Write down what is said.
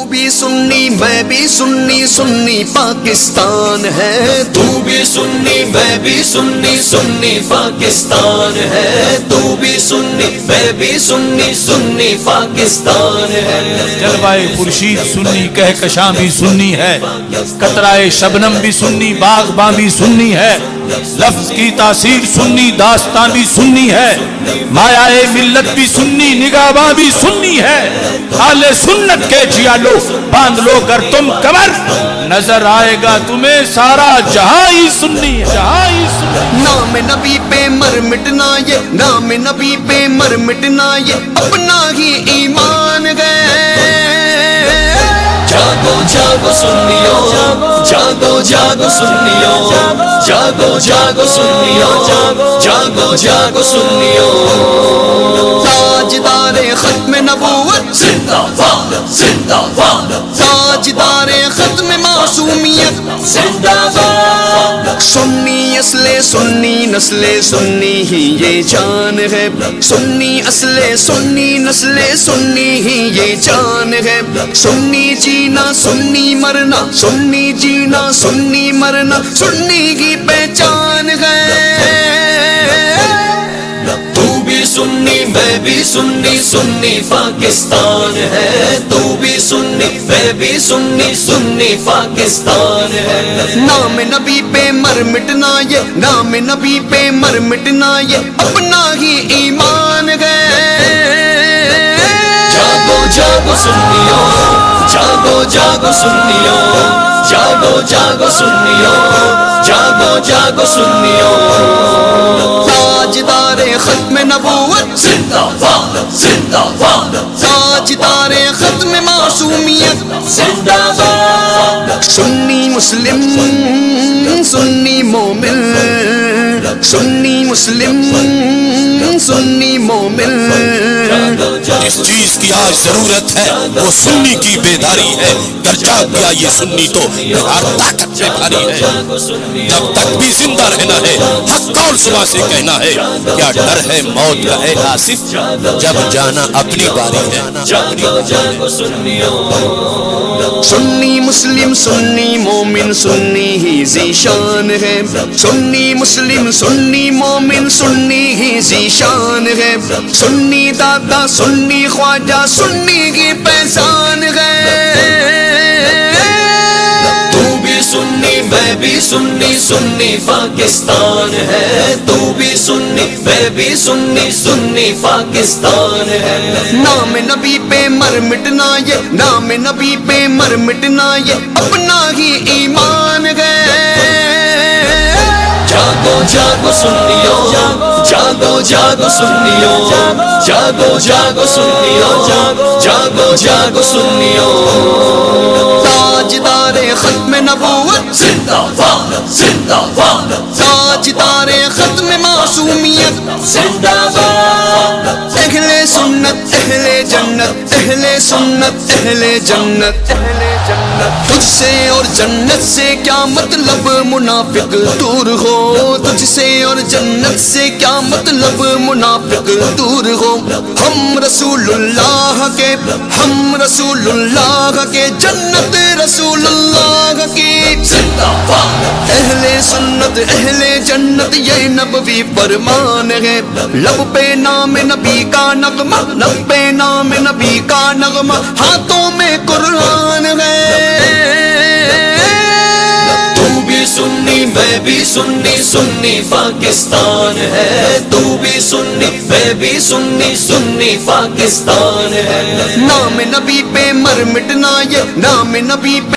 بھی سنی میں بھی سنی، سنی پاکستان ہے۔ تو بھی سنی میں بھی سنی، سنی پاکستان ہے۔ تو بھی سنی میں بھی سنی، سنی پاکستان ہے۔ جلوائے خورشید سنی، کہکشاں بھی سنی ہے، قطرائے شبنم بھی سنی، باغباں بھی سنی ہے، لفظ کی تاثیر سنی، داستان بھی سنی ہے، مایہ ملت بھی سنی، نگاہباں بھی سنی ہے۔ اہل سنت کے جیالو باندھ لو گر تم کمر، نظر آئے گا تمہیں سارا جہاں ہی سنی ہے، جہاں ہی سنی۔ نام نبی پہ مر مٹنا یہ، نام نبی پہ مر مٹنا یہ اپنا ہی ایمان ہے۔ جاگو جاگو سنیو، جاگو جاگو سنیو، جاگو جاگو سنیو، جاگو جاگو سنیو۔ تاجدار ختم نبوت زندہ باد، زندہ باد، تاجدار ختم معصومیت زندہ باد۔ سنی اصل سنی نسل سنی ہی یہ جان ہے، سنی اصل سنی نسل سنی ہی یہ جان ہے۔ سنی جینا سنی مرنا، سنی جینا سنی مرنا سنی کی پہچان ہے۔ تو بھی سنی میں بھی سنی، سنی پاکستان ہے۔ تو بھی سنی میں بھی سنی، سنی پاکستان ہے۔ نام نبی پہ مر مٹنا یہ، نام نبی پہ مر مٹنا یہ اپنا ہی ایمان ہے۔ جاگو جاگو سنیو، جاگو جاگو سنیو، جاگو جاگو سنیو، جاگو جاگو سنیو۔ تاجدار ختم نبوت زندہ باد، زندہ باد، تاجدار ختم معصومیت زندہ باد۔ سنی مسلم سنی مومن، سنی مسلم سنی مومن۔ جس چیز کی آج ضرورت ہے وہ سنی کی بیداری ہے، گر جاگ گیا یہ سنی تو بہار طاقت میں بھاری ہے۔ جب تک بھی زندہ رہنا ہے حق اور صبح سے کہنا ہے، کیا ڈر ہے موت کا اے آصف، جب جانا اپنی باری ہے۔ جاگو جاگو سنیو، سنی مسلم سنی مومن سنی ہی ذیشان ہے، سنی مسلم سنی مومن سنی ہی ذیشان ہے۔ سنی دادا سنی خواجہ سنی کی پہچان ہے۔ تو بھی سنی میں بھی سنی، سنی پاکستان ہے۔ تو بھی سنی میں بھی سنی، سنی پاکستان ہے۔ نام نبی پہ مر مٹنا یہ، نام نبی پہ مر مٹنا یہ اپنا ہی ایمان ہے۔ جاگو جاگو سنیو، جاگو جاگو سنیو، جاگو جاگو سنیو، جاگو جاگو سنیو۔ تاجدار ختم نبوت زندہ باد، زندہ باد، تاجدار ختم معصومیت زندہ باد۔ اہل سنت اہل جنت، اہل سنت اہل جنت، تجھ سے اور جنت سے کیا مطلب منافق دور ہو، تجھ سے اور جنت سے کیا مطلب منافق دور ہو۔ ہم رسول اللہ کے، ہم رسول اللہ کے، جنت رسول اللہ کی۔ زندہ باد، اہل سنت اہل جنت یہ نبوی فرمان ہے، لب پہ نام نبی کا نغمہ، لب پہ نام نبی کا نغمہ، ہاتھوں میں قرآن ہے۔ تو بھی سنی میں بھی سنی، سنی پاکستان ہے۔ تو بھی سنی میں بھی سنی، سنی پاکستان ہے۔ نام نبی پہ مر مٹنا یہ، نام نبی پہ